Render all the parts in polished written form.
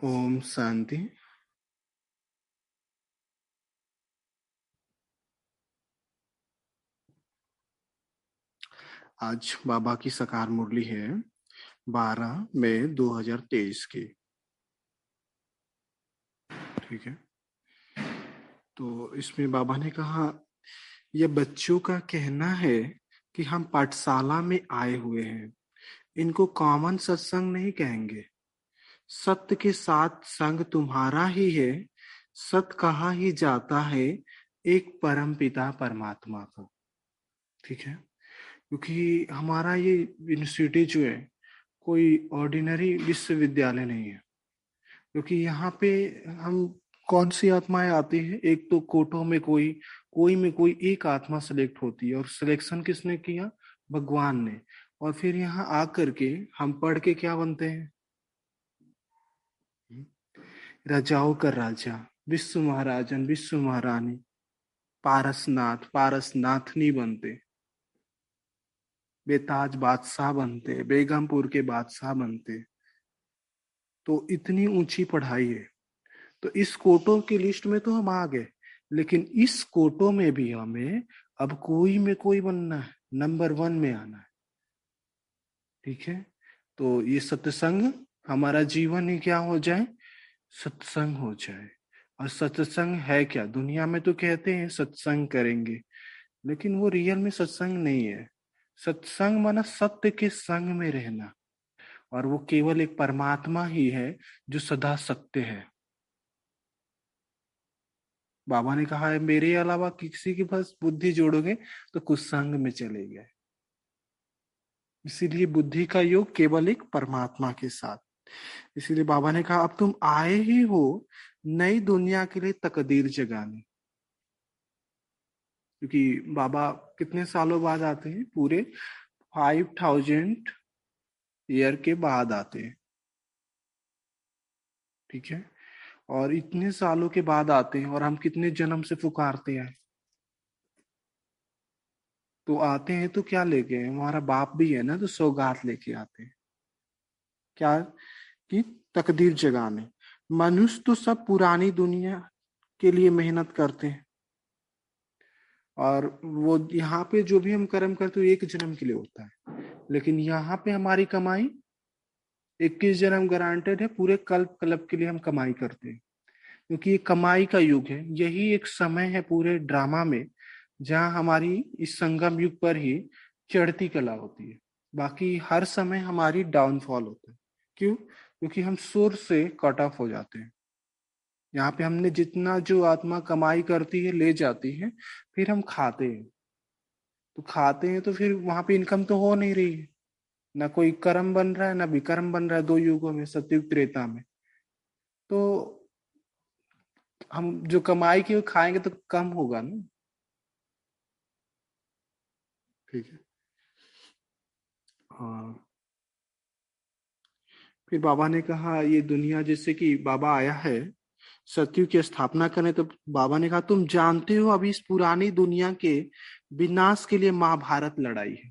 ओम शांति। आज बाबा की साकार मुरली है 12 मई 2023 की। ठीक है। तो इसमें बाबा ने कहा, यह बच्चों का कहना है कि हम पाठशाला में आए हुए हैं, इनको कॉमन सत्संग नहीं कहेंगे। सत्य के साथ संग तुम्हारा ही है। सत्य कहा ही जाता है एक परम पिता परमात्मा को। ठीक है। क्योंकि हमारा ये यूनिवर्सिटी जो है कोई ऑर्डिनरी विश्वविद्यालय नहीं है। क्योंकि यहाँ पे हम कौन सी आत्माएं आती हैं? एक तो कोटों में कोई में कोई एक आत्मा सेलेक्ट होती है, और सिलेक्शन किसने किया? भगवान ने। और फिर यहाँ आकर के हम पढ़ के क्या बनते हैं? राजाओं का राजा, विश्व महाराजन, विश्व महारानी, पारसनाथ पारसनाथनी बनते, बेताज बादशाह बनते, बेगमपुर के बादशाह बनते। तो इतनी ऊंची पढ़ाई है। तो इस कोटों की लिस्ट में तो हम आ गए, लेकिन इस कोटों में भी हमें अब कोई में कोई बनना है, नंबर 1 में आना है। ठीक है। तो ये सत्संग हमारा जीवन ही क्या हो जाए? सत्संग हो जाए। और सत्संग है क्या? दुनिया में तो कहते हैं सत्संग करेंगे, लेकिन वो रियल में सत्संग नहीं है। सत्संग माना सत्य के संग में रहना, और वो केवल एक परमात्मा ही है जो सदा सत्य है। बाबा ने कहा है, मेरे अलावा किसी के पास बुद्धि जोड़ोगे तो कुसंग में चले गए। इसीलिए बुद्धि का योग केवल एक परमात्मा के साथ। इसीलिए बाबा ने कहा, अब तुम आए ही हो नई दुनिया के लिए तकदीर जगाने। क्योंकि बाबा कितने सालों बाद आते हैं? पूरे 5000 ईयर के बाद आते हैं। ठीक है। और इतने सालों के बाद आते हैं, और हम कितने जन्म से पुकारते हैं। तो आते हैं तो क्या लेके? हमारा बाप भी है ना, तो सौगात लेके आते हैं। क्या? कि तकदीर जगाने। मनुष्य तो सब पुरानी दुनिया के लिए मेहनत करते हैं, और वो यहाँ पे जो भी हम कर्म करते हैं 1 जन्म के लिए होता है। लेकिन यहाँ पे हमारी कमाई 21 जन्म गारंटेड है। पूरे कल्प कल्प के लिए हम कमाई करते हैं, क्योंकि ये कमाई का युग है। यही एक समय है पूरे ड्रामा में जहाँ हमारी इस संगम युग पर ही चढ़ती कला होती है। बाकी हर समय हमारी डाउनफॉल होता है। क्यों? क्योंकि हम सोर्स से कट ऑफ हो जाते हैं। यहाँ पे हमने जितना जो आत्मा कमाई करती है ले जाती है, फिर हम खाते हैं। तो खाते हैं तो फिर वहां पे इनकम तो हो नहीं रही है। ना कोई कर्म बन रहा है, ना विकर्म बन रहा है, 2 युगों में, सतयुग त्रेता में। तो हम जो कमाई की वो खाएंगे तो कम होगा ना। ठीक है। हाँ। फिर बाबा ने कहा, ये दुनिया जैसे कि बाबा आया है सतयुग की स्थापना करने, तो बाबा ने कहा, तुम जानते हो अभी इस पुरानी दुनिया के विनाश के लिए महाभारत लड़ाई है,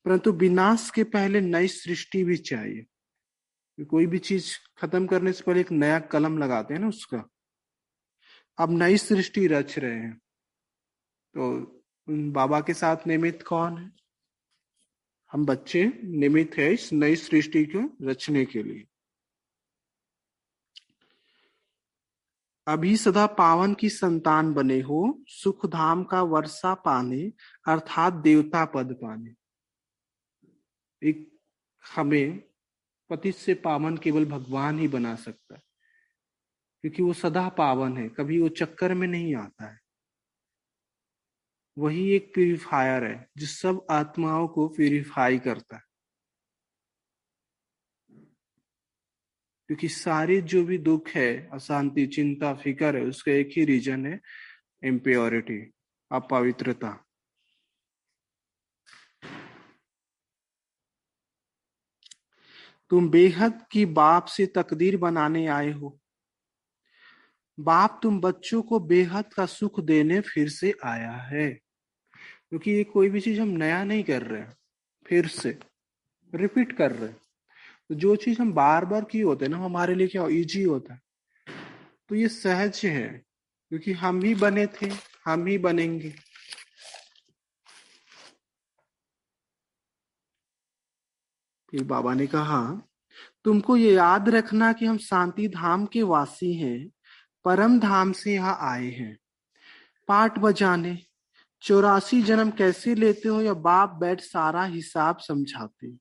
परंतु विनाश के पहले नई सृष्टि भी चाहिए। कोई भी चीज खत्म करने से पहले एक नया कलम लगाते हैं ना उसका। अब नई सृष्टि रच रहे हैं। तो उन बाबा के साथ निमित्त कौन है? हम बच्चे निमित्त है इस नई सृष्टि को रचने के लिए। अभी सदा पावन की संतान बने हो, सुख धाम का वर्षा पाने, अर्थात देवता पद पाने। एक हमें पतित से पावन केवल भगवान ही बना सकता है, क्योंकि वो सदा पावन है, कभी वो चक्कर में नहीं आता है। वही एक प्यूरिफायर है जो सब आत्माओं को प्यूरिफाई करता है। क्योंकि सारे जो भी दुख है, अशांति, चिंता, फिकर है, उसका एक ही रीजन है, इम्प्योरिटी, अपवित्रता। तुम बेहद की बाप से तकदीर बनाने आए हो। बाप तुम बच्चों को बेहद का सुख देने फिर से आया है। क्योंकि ये कोई भी चीज हम नया नहीं कर रहे हैं, फिर से रिपीट कर रहे हैं। तो जो चीज हम बार बार किए होते हैं ना, हमारे लिए क्या इजी होता है। तो ये सहज है, क्योंकि हम ही बने थे, हम ही बनेंगे। फिर बाबा ने कहा, तुमको ये याद रखना कि हम शांति धाम के वासी हैं, परम धाम से यहाँ आए हैं पाठ बजाने। 84 जन्म कैसे लेते हो, या बाप बैठ सारा हिसाब समझाते।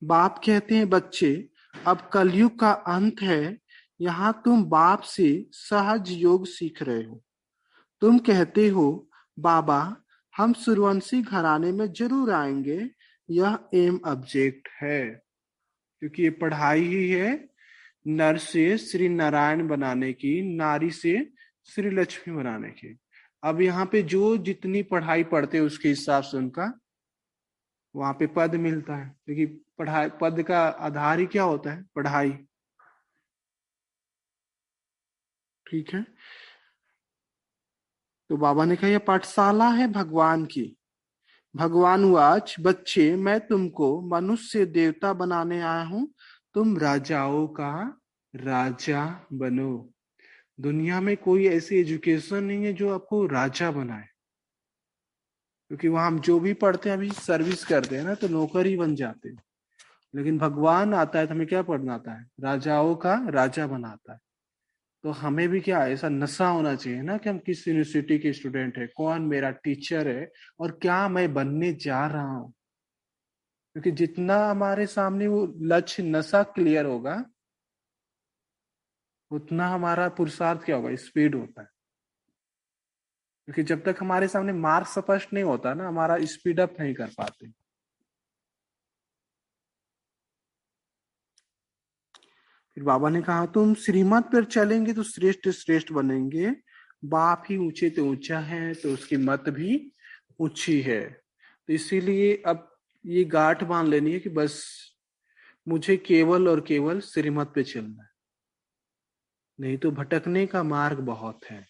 बाप कहते हैं, बच्चे अब कलयुग का अंत है, यहाँ तुम बाप से सहज योग सीख रहे हो। तुम कहते हो, बाबा हम सूर्यवंशी घराने में जरूर आएंगे, यह एम ऑब्जेक्ट है, क्योंकि ये पढ़ाई ही है नर से श्री नारायण बनाने की, नारी से श्री लक्ष्मी बनाने की। अब यहाँ पे जो जितनी पढ़ाई पढ़ते हैं उसके हिसाब से उनका वहां पे पद मिलता है, क्योंकि पढ़ाई पद का आधार ही क्या होता है, पढ़ाई। ठीक है। तो बाबा ने कहा, यह पाठशाला है भगवान की। भगवान वाच, बच्चे मैं तुमको मनुष्य से देवता बनाने आया हूं, तुम राजाओं का राजा बनो। दुनिया में कोई ऐसी एजुकेशन नहीं है जो आपको राजा बनाए, क्योंकि वहां हम जो भी पढ़ते हैं अभी सर्विस करते हैं ना, तो नौकर ही बन जाते हैं। लेकिन भगवान आता है तो हमें क्या पढ़ना आता है, राजाओं का राजा बनाता है। तो हमें भी क्या ऐसा नशा होना चाहिए ना, कि हम किस यूनिवर्सिटी के स्टूडेंट है, कौन मेरा टीचर है, और क्या मैं बनने जा रहा हूं। क्योंकि जितना हमारे सामने वो लक्ष्य नशा क्लियर होगा, उतना हमारा पुरुषार्थ क्या होगा, स्पीड होता है। क्योंकि जब तक हमारे सामने मार्ग स्पष्ट नहीं होता ना, हमारा स्पीड अप नहीं कर पाते। फिर बाबा ने कहा, तुम श्रीमत पर चलेंगे तो श्रेष्ठ श्रेष्ठ बनेंगे। बाप ही ऊंचे तो ऊंचा है, तो उसकी मत भी ऊंची है। तो इसीलिए अब ये गांठ बांध लेनी है कि बस मुझे केवल और केवल श्रीमत पे चलना है, नहीं तो भटकने का मार्ग बहुत है।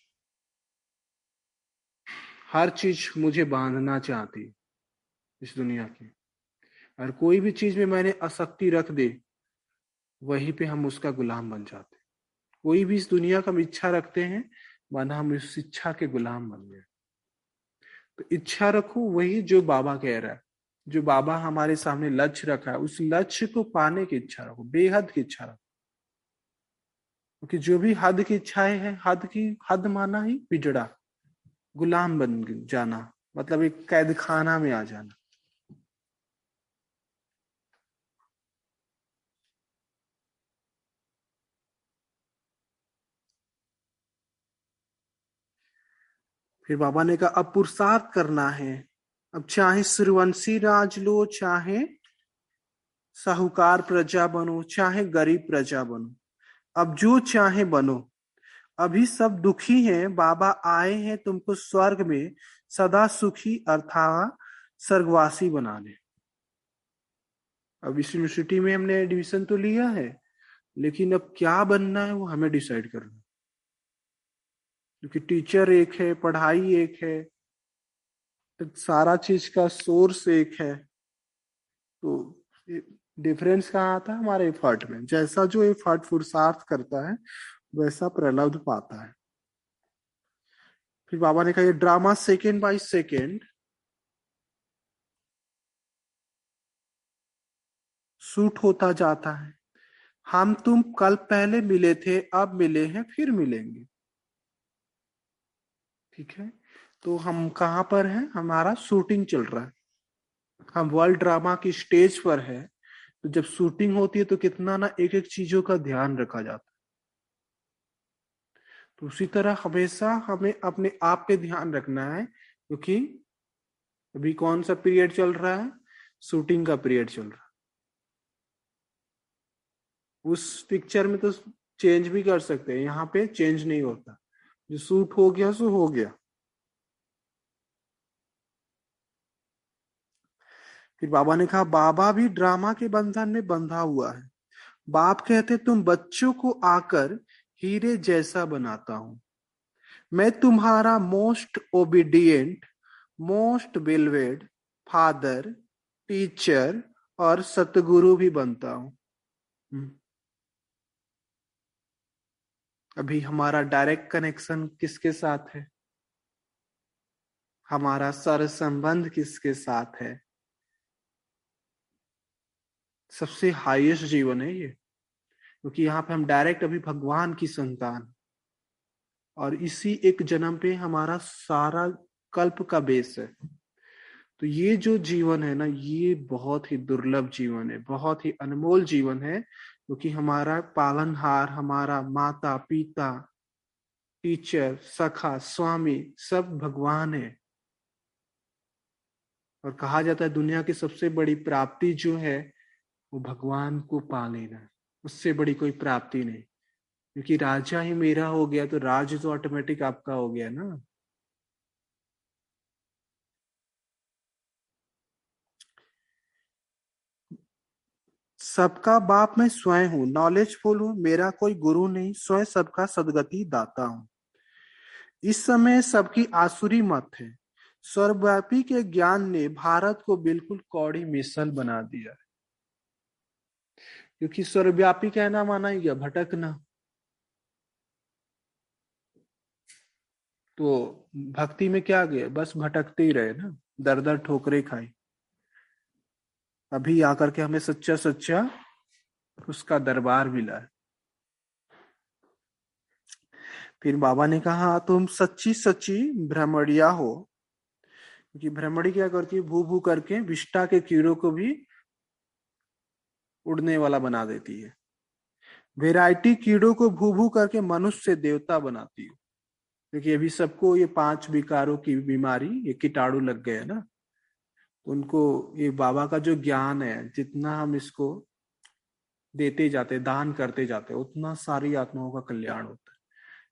हर चीज मुझे बांधना चाहती है इस दुनिया की, और कोई भी चीज में मैंने आसक्ति रख दे, वहीं पे हम उसका गुलाम बन जाते हैं। कोई भी इस दुनिया का हम इच्छा रखते हैं, माना हम इस इच्छा के गुलाम बन गए। तो इच्छा रखो, वही जो बाबा कह रहा है, जो बाबा हमारे सामने लक्ष्य रखा है, उस लक्ष्य को पाने की इच्छा रखो, बेहद की इच्छा रखो। क्योंकि जो भी हद की इच्छाएं हैं, हद की हद माना ही पिजड़ा, गुलाम बन जाना, मतलब एक कैद खाना में आ जाना। फिर बाबा ने कहा, अब पुरुषार्थ करना है। अब चाहे सूर्यवंशी राज लो, चाहे साहूकार प्रजा बनो, चाहे गरीब प्रजा बनो, अब जो चाहे बनो। अभी सब दुखी हैं, बाबा आए हैं तुमको स्वर्ग में सदा सुखी अर्थात स्वर्गवासी बनाने। अब इस यूनिवर्सिटी में हमने एडमिशन तो लिया है, लेकिन अब क्या बनना है वो हमें डिसाइड करना है। क्योंकि टीचर एक है, पढ़ाई एक है, तो सारा चीज का सोर्स एक है। तो डिफरेंस कहाँ आता है, हमारे एफर्ट में। जैसा जो एफर्ट पुरुषार्थ करता है, वैसा प्रलब्ध पाता है। फिर बाबा ने कहा, ये drama second by second shoot होता जाता है। हम तुम कल पहले मिले थे, अब मिले हैं, फिर मिलेंगे। ठीक है। तो हम कहाँ पर हैं, हमारा शूटिंग चल रहा है, हम वर्ल्ड ड्रामा की स्टेज पर है। तो जब शूटिंग होती है तो कितना ना एक एक चीजों का ध्यान रखा जाता है। तो उसी तरह हमेशा हमें अपने आप पे ध्यान रखना है, क्योंकि अभी कौन सा पीरियड चल रहा है, शूटिंग का पीरियड चल रहा है। उस पिक्चर में तो चेंज भी कर सकते हैं, यहाँ पे चेंज नहीं होता। जो शूट हो गया सो हो गया। फिर बाबा ने कहा, बाबा भी ड्रामा के बंधन में बंधा हुआ है। बाप कहते, तुम बच्चों को आकर हीरे जैसा बनाता हूं। मैं तुम्हारा most obedient, most beloved father, teacher और सतगुरु भी बनता हूं। अभी हमारा डायरेक्ट कनेक्शन किसके साथ है? हमारा सर संबंध किसके साथ है? सबसे हाईएस्ट जीवन है ये, क्योंकि यहाँ पे हम डायरेक्ट अभी भगवान की संतान, और इसी एक जन्म पे हमारा सारा कल्प का बेस है। तो ये जो जीवन है ना, ये बहुत ही दुर्लभ जीवन है, बहुत ही अनमोल जीवन है, क्योंकि हमारा पालनहार, हमारा माता पिता, टीचर, सखा, स्वामी सब भगवान है। और कहा जाता है दुनिया की सबसे बड़ी प्राप्ति जो है वो भगवान को पा लेना, उससे बड़ी कोई प्राप्ति नहीं। क्योंकि राजा ही मेरा हो गया तो राज तो ऑटोमेटिक आपका हो गया ना। सबका बाप मैं स्वयं हूँ, नॉलेजफुल हूँ, मेरा कोई गुरु नहीं, स्वयं सबका सदगति दाता हूँ। इस समय सबकी आसुरी मत है, सर्वव्यापी के ज्ञान ने भारत को बिल्कुल कौड़ी मिसल बना दिया। क्योंकि सर्वव्यापी कहना माना ही गया भटकना। तो भक्ति में क्या गए, बस भटकते ही रहे ना, दर दर ठोकरे खाई। अभी आकर के हमें सच्चा सच्चा उसका दरबार मिला है। फिर बाबा ने कहा तुम सच्ची सच्ची भ्रमड़िया हो। क्योंकि भ्रमड़ी क्या करती है, भू भू करके विष्टा के कीड़ों को भी उड़ने वाला बना देती है। वैरायटी कीड़ों को भू भू करके मनुष्य से देवता बनाती है। क्योंकि अभी सबको ये 5 विकारों की बीमारी, ये कीटाणु लग गए ना, उनको ये बाबा का जो ज्ञान है, जितना हम इसको देते जाते, दान करते जाते, उतना सारी आत्माओं का कल्याण होता है।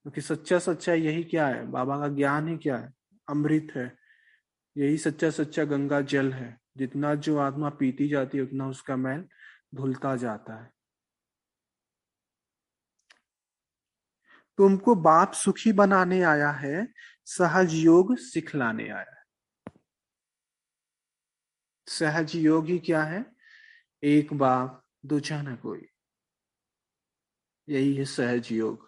क्योंकि सच्चा सच्चा यही क्या है, बाबा का ज्ञान ही क्या है, अमृत है। यही सच्चा सच्चा गंगा जल है। जितना जो आत्मा पीती जाती है उतना उसका मैल धुलता जाता है। तुमको बाप सुखी बनाने आया है, सहज योग सिखलाने आया है। सहज योग ही क्या है, एक बाप दूजा न कोई, यही है सहज योग।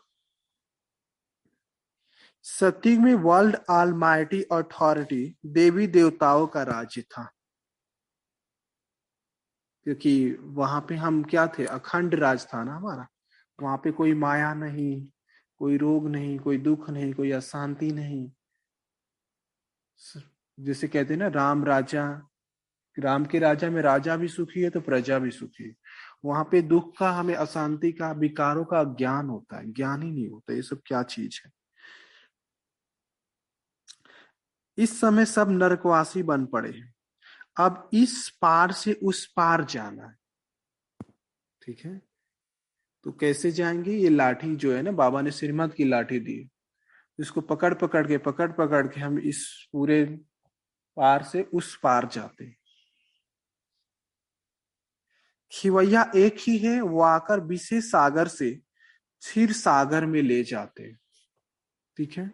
सतयुग में वर्ल्ड ऑलमाइटी अथॉरिटी देवी देवताओं का राज्य था। क्योंकि वहां पे हम क्या थे, अखंड राज था ना हमारा। वहां पे कोई माया नहीं, कोई रोग नहीं, कोई दुख नहीं, कोई अशांति नहीं। जैसे कहते हैं ना, राम राजा, राम के राजा में राजा भी सुखी है तो प्रजा भी सुखी है। वहां पे दुख का, हमें अशांति का, विकारों का ज्ञान होता है, ज्ञान ही नहीं होता ये सब क्या चीज है। इस समय सब नरकवासी बन पड़े हैं, अब इस पार से उस पार जाना है। ठीक है, तो कैसे जाएंगे? ये लाठी जो है ना, बाबा ने श्रीमत की लाठी दी, इसको पकड़ पकड़ के हम इस पूरे पार से उस पार जाते हैं। खिवैया एक ही है, वो आकर विशेष सागर से क्षीर सागर में ले जाते हैं। ठीक है,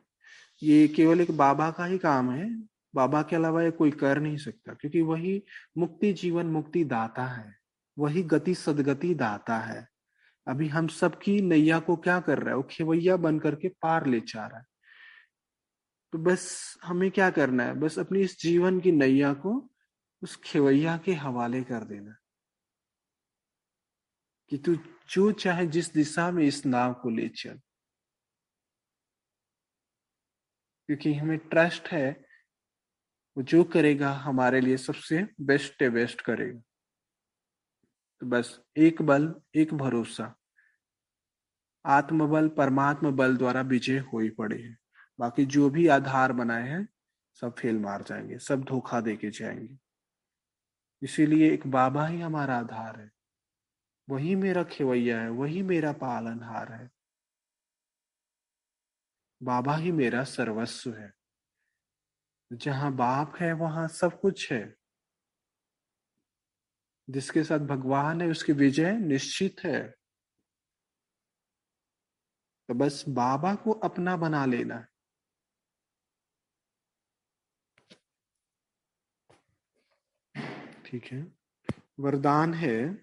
ये केवल एक बाबा का ही काम है। बाबा के अलावा ये कोई कर नहीं सकता, क्योंकि वही मुक्ति, जीवन मुक्ति दाता है, वही गति सदगति दाता है। अभी हम सबकी नैया को क्या कर रहा है, वो खेवैया बन करके पार ले जा रहा है। तो बस हमें क्या करना है, बस अपनी इस जीवन की नैया को उस खेवैया के हवाले कर देना, कि तू जो चाहे जिस दिशा में इस नाव को ले चल। क्योंकि हमें ट्रस्ट है, वो जो करेगा हमारे लिए सबसे बेस्ट बेस्ट करेगा। तो बस एक बल, एक भरोसा, आत्मबल परमात्मा बल द्वारा विजय हो ही पड़े हैं। बाकी जो भी आधार बनाए हैं सब फेल मार जाएंगे, सब धोखा देके जाएंगे। इसीलिए एक बाबा ही हमारा आधार है, वही मेरा खेवैया है, वही मेरा पालनहार है। बाबा ही मेरा सर्वस्व है। जहां बाप है वहां सब कुछ है। जिसके साथ भगवान है उसकी विजय निश्चित है। तो बस बाबा को अपना बना लेना है। ठीक है, वरदान है,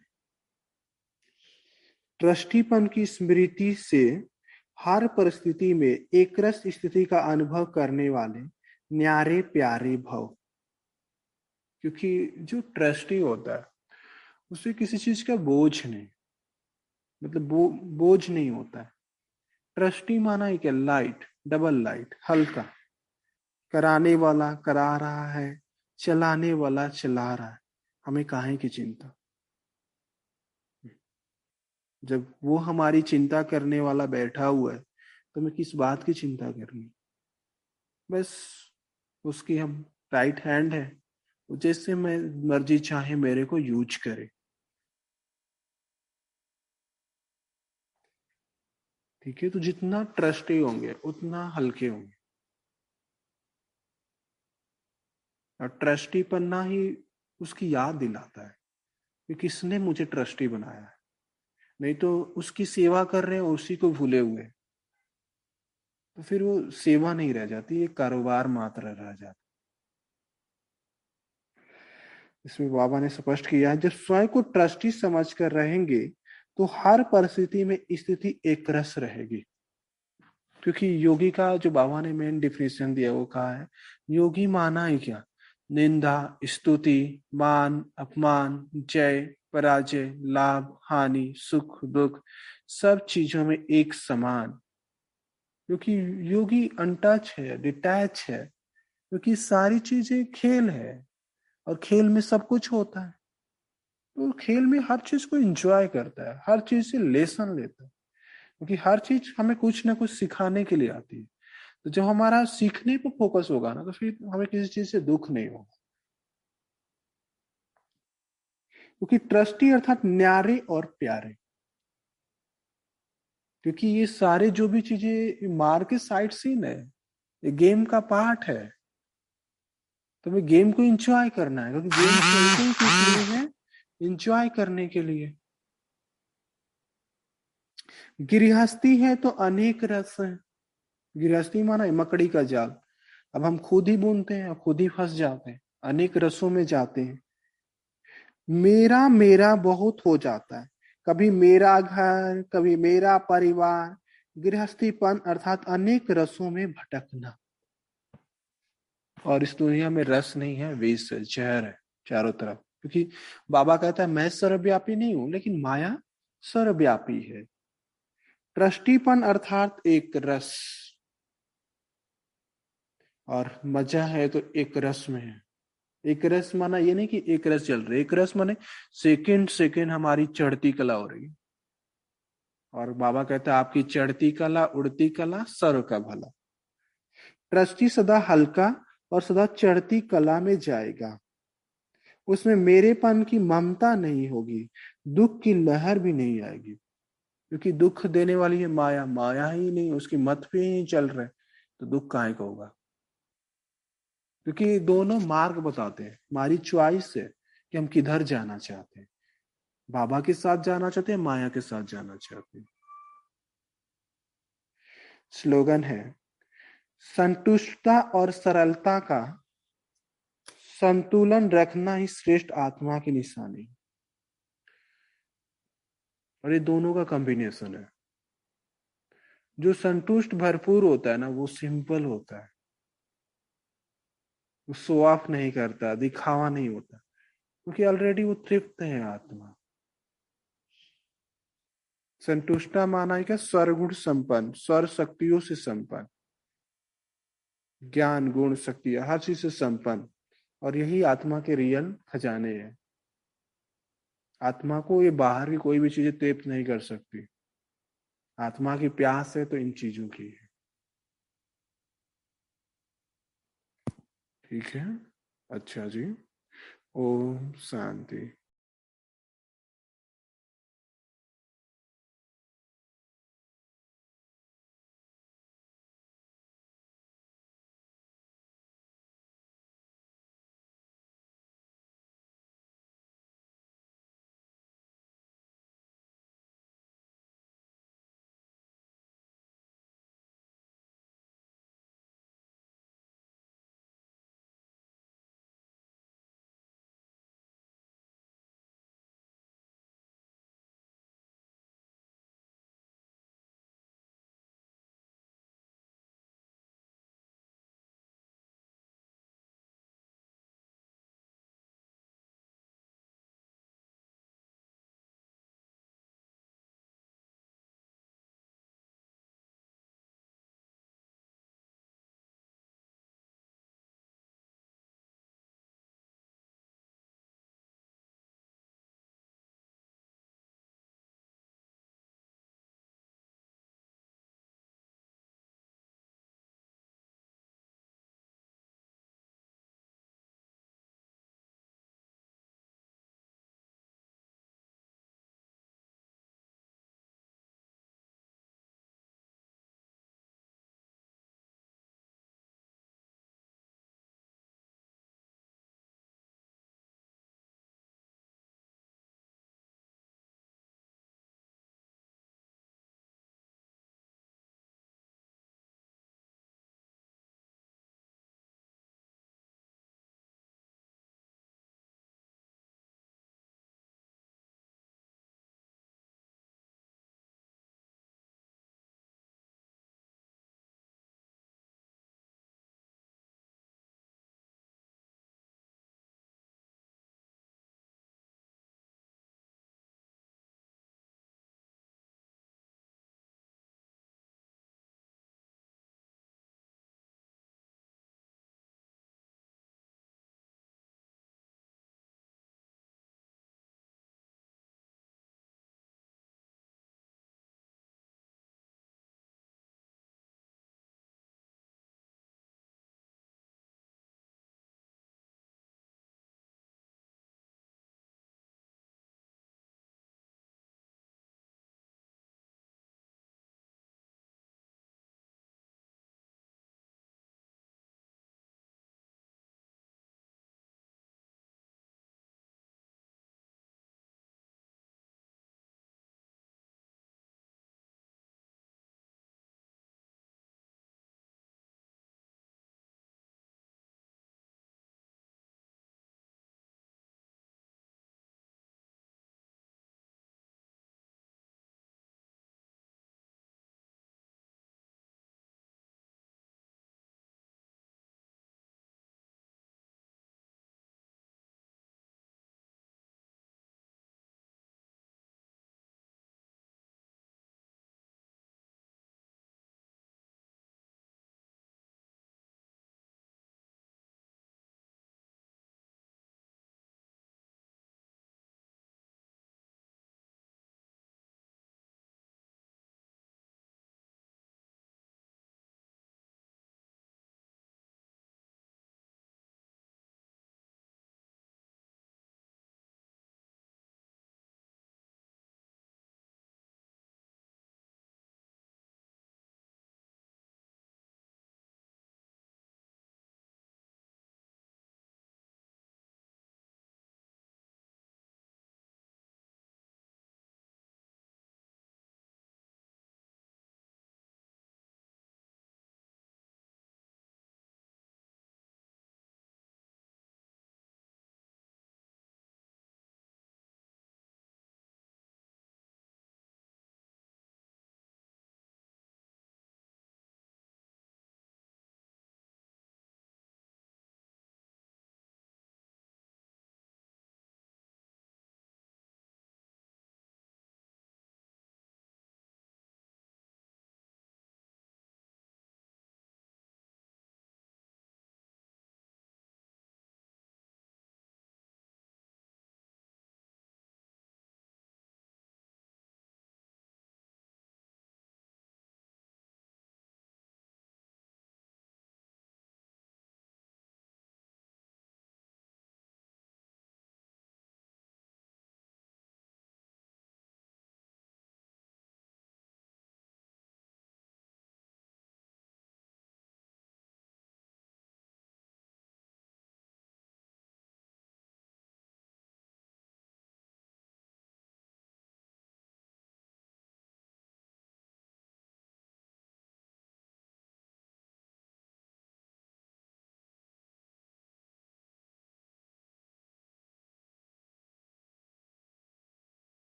ट्रस्टीपन की स्मृति से हर परिस्थिति में एकरस स्थिति का अनुभव करने वाले न्यारे प्यारे भव। क्योंकि जो ट्रस्टी होता है उसे किसी चीज का बोझ नहीं, मतलब बोझ नहीं होता है। ट्रस्टी माना है क्या? लाइट, डबल लाइट, हल्का। कराने वाला करा रहा है, चलाने वाला चला रहा है, हमें काहे की चिंता। जब वो हमारी चिंता करने वाला बैठा हुआ है तो हमें किस बात की चिंता करनी। बस उसकी हम राइट हैंड है, वो जैसे मैं मर्जी चाहे मेरे को यूज करे। ठीक है, तो जितना ट्रस्टी होंगे उतना हल्के होंगे। और ट्रस्टी पन्ना ही उसकी याद दिलाता है कि किसने मुझे ट्रस्टी बनाया है। नहीं तो उसकी सेवा कर रहे हैं, उसी को भूले हुए, तो फिर वो सेवा नहीं रह जाती, ये कारोबार मात्र रह जाता। इसमें बाबा ने स्पष्ट किया है, जब स्वयं को ट्रस्टी समझकर रहेंगे तो हर परिस्थिति में स्थिति एक रस रहेगी। क्योंकि योगी का जो बाबा ने मेन डिफिनेशन दिया वो कहा है, योगी माना है क्या? निंदा, स्तुति, मान, अपमान, जय, पराजय, लाभ, हानि, सुख, दुख, सब चीजों में एक समान। क्योंकि योगी अनटच है, डिटैच है। क्योंकि सारी चीजें खेल है और खेल में सब कुछ होता है। तो खेल में हर चीज को एंजॉय करता है, हर चीज से लेसन लेता है। क्योंकि हर चीज हमें कुछ ना कुछ सिखाने के लिए आती है। तो जब हमारा सीखने पर फोकस होगा ना, तो फिर हमें किसी चीज से दुख नहीं होगा। क्योंकि ट्रस्टी अर्थात न्यारे और प्यारे। क्योंकि ये सारे जो भी चीजें मार के साइड सीन है, ये गेम का पार्ट है। तो हमें गेम को एंजॉय करना है, क्योंकि गेम खेलते ही किस लिए है? एंजॉय करने के लिए। गृहस्थी है तो अनेक रस है। गृहस्थी माना है मकड़ी का जाल। अब हम खुद ही बुनते हैं, खुद ही फंस जाते हैं, अनेक रसों में जाते हैं। मेरा मेरा बहुत हो जाता है, कभी मेरा घर, कभी मेरा परिवार। गृहस्थीपन अर्थात अनेक रसों में भटकना। और इस दुनिया में रस नहीं है, विष है, जहर है चारों तरफ। क्योंकि बाबा कहता है मैं सर्वव्यापी नहीं हूं, लेकिन माया सर्वव्यापी है। ट्रस्टीपन अर्थात एक रस, और मजा है तो एक रस में है। एक रस माना ये नहीं कि एक रस चल रही, एक रस माने सेकंड सेकंड हमारी चढ़ती कला हो रही है। और बाबा कहता है आपकी चढ़ती कला, उड़ती कला, सर्व का भला। ट्रस्टी सदा हल्का और सदा चढ़ती कला में जाएगा। उसमें मेरेपन की ममता नहीं होगी, दुख की लहर भी नहीं आएगी। क्योंकि दुख देने वाली है माया, माया ही नहीं, उसकी मत पे ही चल रहे, तो दुख काहे का होगा? क्योंकि दोनों मार्ग बताते हैं, हमारी चॉइस है कि हम किधर जाना चाहते हैं। बाबा के साथ जाना चाहते हैं, माया के साथ जाना चाहते हैं। स्लोगन है, संतुष्टता और सरलता का संतुलन रखना ही श्रेष्ठ आत्मा की निशानी। और ये दोनों का कॉम्बिनेशन है। जो संतुष्ट भरपूर होता है ना, वो सिंपल होता है, वो शो ऑफ नहीं करता, दिखावा नहीं होता, क्योंकि ऑलरेडी वो तृप्त है आत्मा। संतुष्टा माना है क्या? सर्वगुण संपन्न, सर्व शक्तियों से संपन्न, ज्ञान गुण शक्ति हर चीज से संपन्न। और यही आत्मा के रियल खजाने हैं। आत्मा को ये बाहर की कोई भी चीजें तृप्त नहीं कर सकती। आत्मा की प्यास है तो इन चीजों की है। ठीक है, अच्छा जी। ओम शांति।